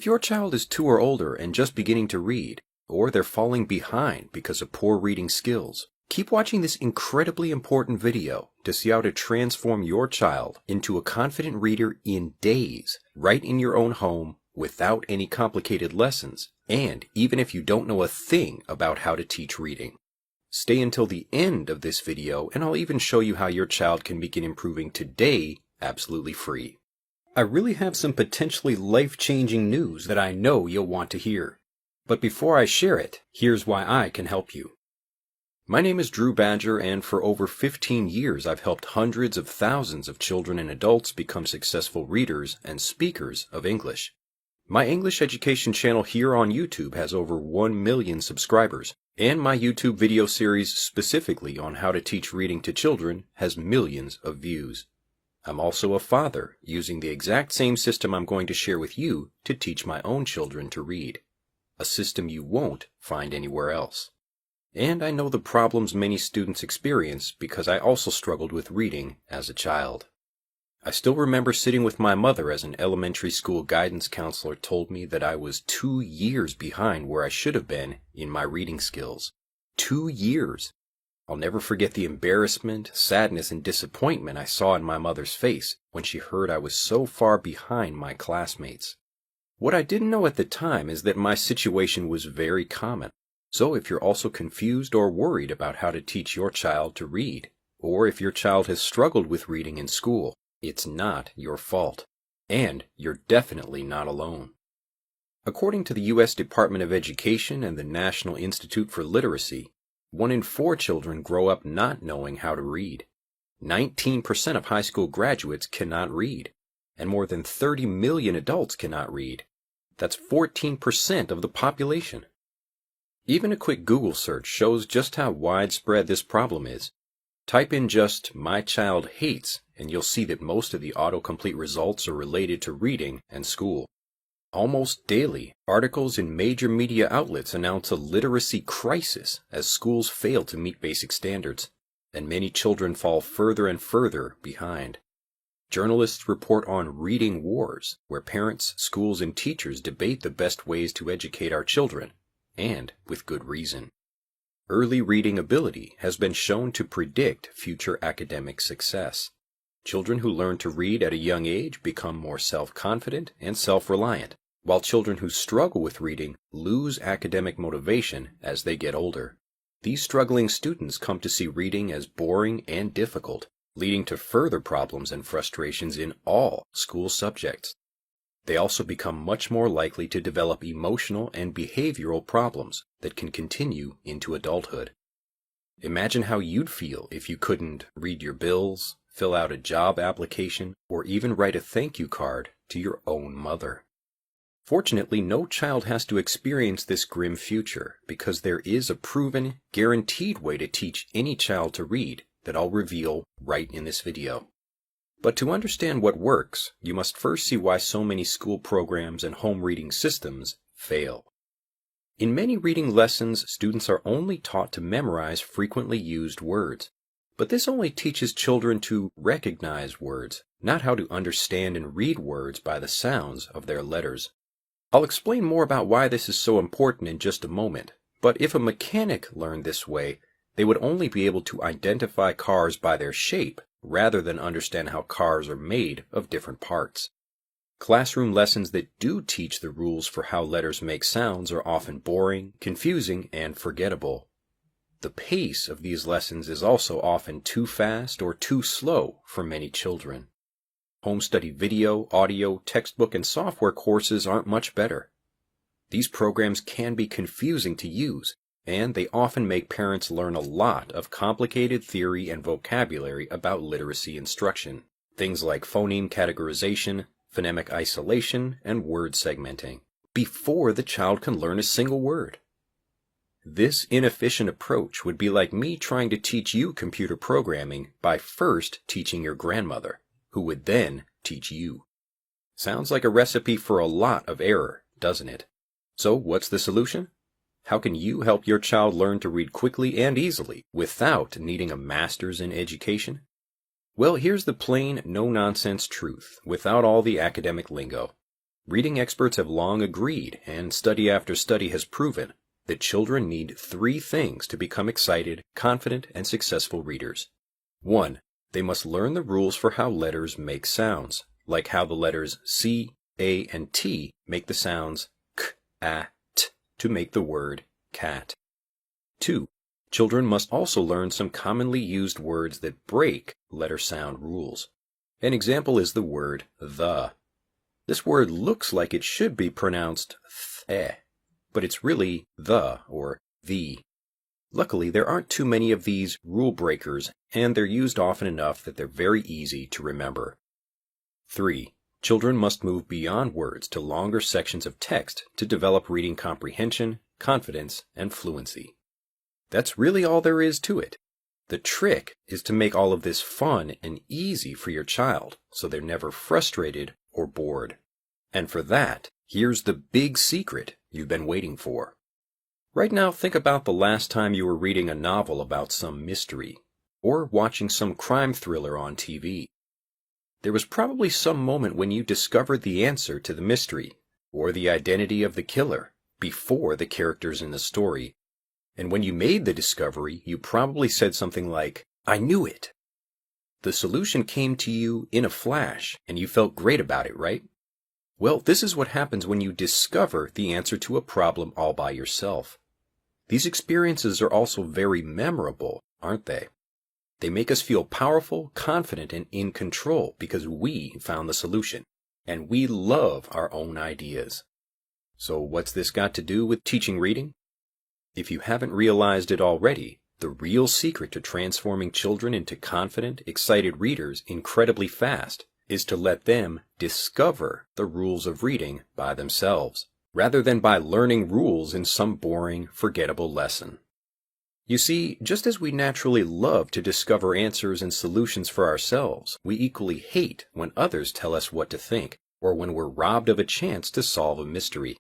your child is 2 or older and just beginning to read, or they're falling behind because of poor reading skills, keep watching this incredibly important video to see how to transform your child into a confident reader in days, right in your own home, without any complicated lessons, and even if you don't know a thing about how to teach reading. Stay until the end of this video and I'll even show you how your child can begin improving today absolutely free. I really have some potentially life-changing news that I know you'll want to hear. But before I share it, here's why I can help you. My name is Drew Badger, and for over 15 years I've helped hundreds of thousands of children and adults become successful readers and speakers of English. My English education channel here on YouTube has over 1 million subscribers, and my YouTube video series specifically on how to teach reading to children has millions of views. I'm also a father, using the exact same system I'm going to share with you to teach my own children to read. A system you won't find anywhere else. And I know the problems many students experience because I also struggled with reading as a child. I still remember sitting with my mother as an elementary school guidance counselor told me that I was 2 years behind where I should have been in my reading skills. 2 years! I'll never forget the embarrassment, sadness, and disappointment I saw in my mother's face when she heard I was so far behind my classmates. What I didn't know at the time is that my situation was very common. So if you're also confused or worried about how to teach your child to read, or if your child has struggled with reading in school, it's not your fault. And you're definitely not alone. According to the U.S. Department of Education and the National Institute for Literacy, 1 in 4 children grow up not knowing how to read. 19% of high school graduates cannot read, and more than 30 million adults cannot read. That's 14% of the population. Even a quick Google search shows just how widespread this problem is. Type in just "my child hates" and you'll see that most of the autocomplete results are related to reading and school. Almost daily, articles in major media outlets announce a literacy crisis as schools fail to meet basic standards, and many children fall further and further behind. Journalists report on reading wars, where parents, schools, and teachers debate the best ways to educate our children, and with good reason. Early reading ability has been shown to predict future academic success. Children who learn to read at a young age become more self-confident and self-reliant, while children who struggle with reading lose academic motivation as they get older. These struggling students come to see reading as boring and difficult, leading to further problems and frustrations in all school subjects. They also become much more likely to develop emotional and behavioral problems that can continue into adulthood. Imagine how you'd feel if you couldn't read your bills, fill out a job application, or even write a thank you card to your own mother. Fortunately, no child has to experience this grim future because there is a proven, guaranteed way to teach any child to read that I'll reveal right in this video. But to understand what works, you must first see why so many school programs and home reading systems fail. In many reading lessons, students are only taught to memorize frequently used words. But this only teaches children to recognize words, not how to understand and read words by the sounds of their letters. I'll explain more about why this is so important in just a moment, but if a mechanic learned this way, they would only be able to identify cars by their shape rather than understand how cars are made of different parts. Classroom lessons that do teach the rules for how letters make sounds are often boring, confusing, and forgettable. The pace of these lessons is also often too fast or too slow for many children. Home study video, audio, textbook, and software courses aren't much better. These programs can be confusing to use, and they often make parents learn a lot of complicated theory and vocabulary about literacy instruction, things like phoneme categorization, phonemic isolation, and word segmenting, before the child can learn a single word. This inefficient approach would be like me trying to teach you computer programming by first teaching your grandmother, who would then teach you. Sounds like a recipe for a lot of error, doesn't it? So what's the solution? How can you help your child learn to read quickly and easily without needing a master's in education? Well, here's the plain, no-nonsense truth, without all the academic lingo. Reading experts have long agreed, and study after study has proven, that children need three things to become excited, confident, and successful readers. 1. They must learn the rules for how letters make sounds, like how the letters C, A, and T make the sounds k, a, t to make the word cat. 2. Children must also learn some commonly used words that break letter sound rules. An example is the word the. This word looks like it should be pronounced the, but it's really the or the. Luckily, there aren't too many of these rule breakers, and they're used often enough that they're very easy to remember. 3. Children must move beyond words to longer sections of text to develop reading comprehension, confidence, and fluency. That's really all there is to it. The trick is to make all of this fun and easy for your child, so they're never frustrated or bored. And for that, here's the big secret you've been waiting for. Right now, think about the last time you were reading a novel about some mystery, or watching some crime thriller on TV. There was probably some moment when you discovered the answer to the mystery, or the identity of the killer, before the characters in the story. And when you made the discovery, you probably said something like, "I knew it." The solution came to you in a flash, and you felt great about it, right? Well, this is what happens when you discover the answer to a problem all by yourself. These experiences are also very memorable, aren't they? They make us feel powerful, confident, and in control because we found the solution, and we love our own ideas. So what's this got to do with teaching reading? If you haven't realized it already, the real secret to transforming children into confident, excited readers incredibly fast is to let them discover the rules of reading by themselves, rather than by learning rules in some boring, forgettable lesson. You see, just as we naturally love to discover answers and solutions for ourselves, we equally hate when others tell us what to think, or when we're robbed of a chance to solve a mystery.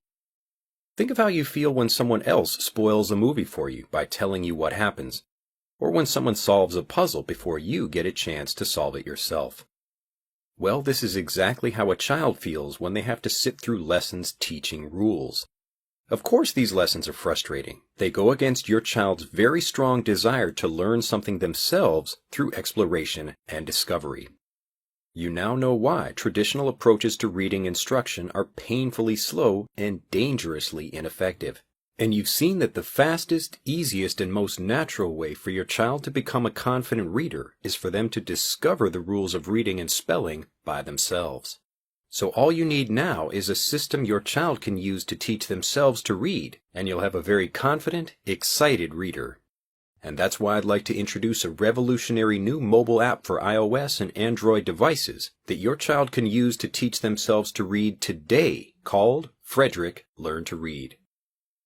Think of how you feel when someone else spoils a movie for you by telling you what happens, or when someone solves a puzzle before you get a chance to solve it yourself. Well, this is exactly how a child feels when they have to sit through lessons teaching rules. Of course these lessons are frustrating. They go against your child's very strong desire to learn something themselves through exploration and discovery. You now know why traditional approaches to reading instruction are painfully slow and dangerously ineffective. And you've seen that the fastest, easiest, and most natural way for your child to become a confident reader is for them to discover the rules of reading and spelling by themselves. So all you need now is a system your child can use to teach themselves to read, and you'll have a very confident, excited reader. And that's why I'd like to introduce a revolutionary new mobile app for iOS and Android devices that your child can use to teach themselves to read today, called Frederick Learn to Read.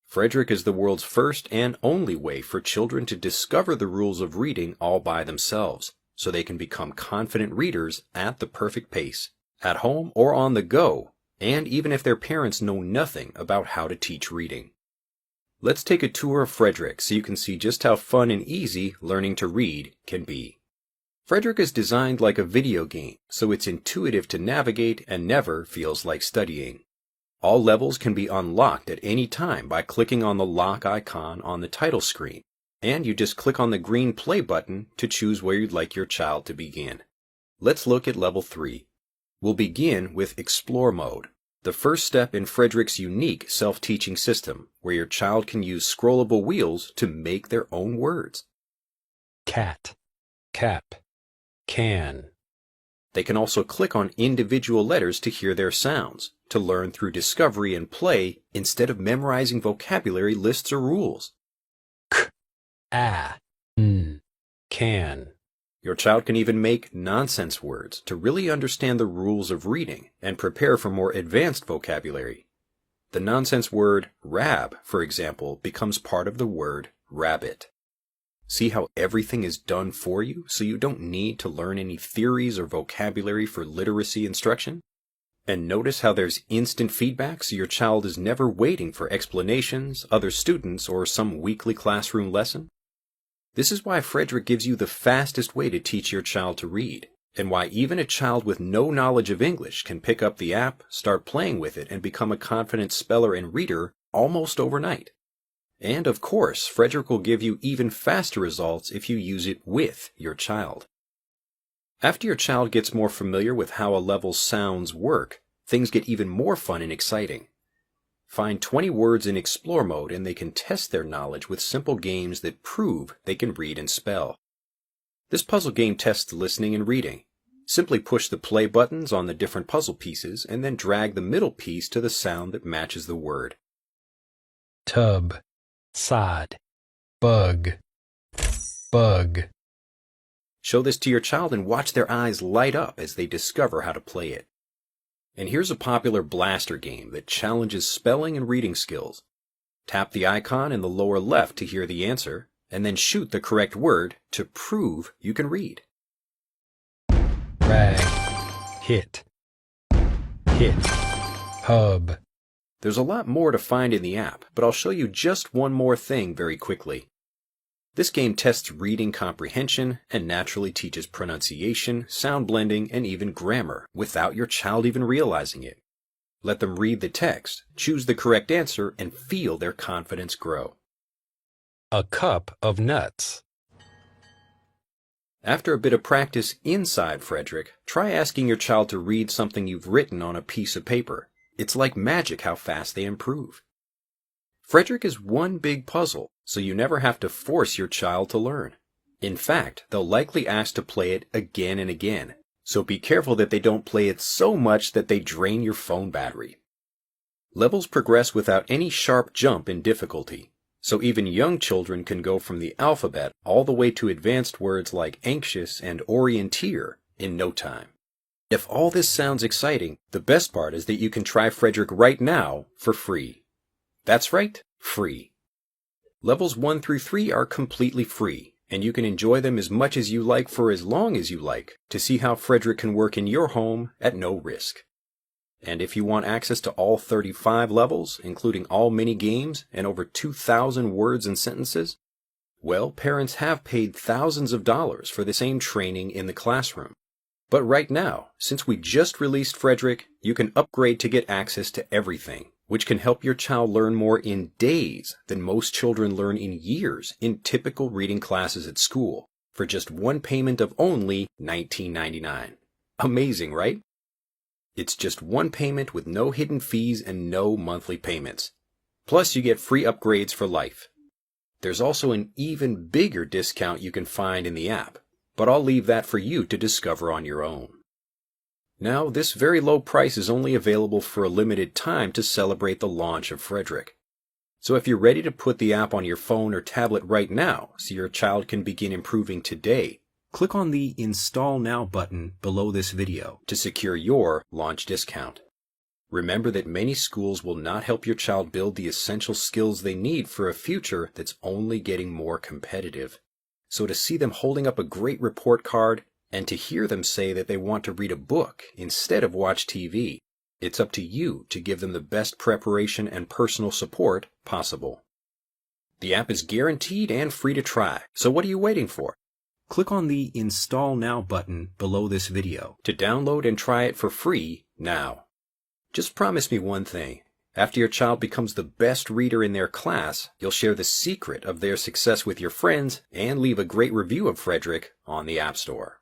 Frederick is the world's first and only way for children to discover the rules of reading all by themselves, so they can become confident readers at the perfect pace, at home or on the go, and even if their parents know nothing about how to teach reading. Let's take a tour of Frederick so you can see just how fun and easy learning to read can be. Frederick is designed like a video game, so it's intuitive to navigate and never feels like studying. All levels can be unlocked at any time by clicking on the lock icon on the title screen, and you just click on the green play button to choose where you'd like your child to begin. Let's look at level 3. We'll begin with Explore mode, the first step in Frederick's unique self-teaching system, where your child can use scrollable wheels to make their own words. Cat, cap, can. They can also click on individual letters to hear their sounds, to learn through discovery and play instead of memorizing vocabulary lists or rules. K, a, can. Your child can even make nonsense words to really understand the rules of reading and prepare for more advanced vocabulary. The nonsense word rab, for example, becomes part of the word rabbit. See how everything is done for you, so you don't need to learn any theories or vocabulary for literacy instruction? And notice how there's instant feedback, so your child is never waiting for explanations, other students, or some weekly classroom lesson? This is why Frederick gives you the fastest way to teach your child to read, and why even a child with no knowledge of English can pick up the app, start playing with it, and become a confident speller and reader almost overnight. And of course, Frederick will give you even faster results if you use it with your child. After your child gets more familiar with how a level's sounds work, things get even more fun and exciting. Find 20 words in Explore mode and they can test their knowledge with simple games that prove they can read and spell. This puzzle game tests listening and reading. Simply push the play buttons on the different puzzle pieces and then drag the middle piece to the sound that matches the word. Tub, sod, bug, bug. Show this to your child and watch their eyes light up as they discover how to play it. And here's a popular blaster game that challenges spelling and reading skills. Tap the icon in the lower left to hear the answer, and then shoot the correct word to prove you can read. Rag, hit, hub. There's a lot more to find in the app, but I'll show you just one more thing very quickly. This game tests reading comprehension and naturally teaches pronunciation, sound blending, and even grammar without your child even realizing it. Let them read the text, choose the correct answer, and feel their confidence grow. A cup of nuts. After a bit of practice inside Frederick, try asking your child to read something you've written on a piece of paper. It's like magic how fast they improve. Frederick is one big puzzle, so you never have to force your child to learn. In fact, they'll likely ask to play it again and again, so be careful that they don't play it so much that they drain your phone battery. Levels progress without any sharp jump in difficulty, so even young children can go from the alphabet all the way to advanced words like anxious and orienteer in no time. If all this sounds exciting, the best part is that you can try Frederick right now for free. That's right, free. Levels 1 through 3 are completely free, and you can enjoy them as much as you like for as long as you like to see how Frederick can work in your home at no risk. And if you want access to all 35 levels, including all mini games and over 2,000 words and sentences, well, parents have paid thousands of dollars for the same training in the classroom. But right now, since we just released Frederick, you can upgrade to get access to everything, which can help your child learn more in days than most children learn in years in typical reading classes at school, for just one payment of only $19.99. Amazing, right? It's just one payment with no hidden fees and no monthly payments. Plus, you get free upgrades for life. There's also an even bigger discount you can find in the app, but I'll leave that for you to discover on your own. Now, this very low price is only available for a limited time to celebrate the launch of Frederick. So if you're ready to put the app on your phone or tablet right now so your child can begin improving today, click on the Install Now button below this video to secure your launch discount. Remember that many schools will not help your child build the essential skills they need for a future that's only getting more competitive. So to see them holding up a great report card, and to hear them say that they want to read a book instead of watch TV, it's up to you to give them the best preparation and personal support possible. The app is guaranteed and free to try, so what are you waiting for? Click on the Install Now button below this video to download and try it for free now. Just promise me one thing. After your child becomes the best reader in their class, you'll share the secret of their success with your friends and leave a great review of Frederick on the App Store.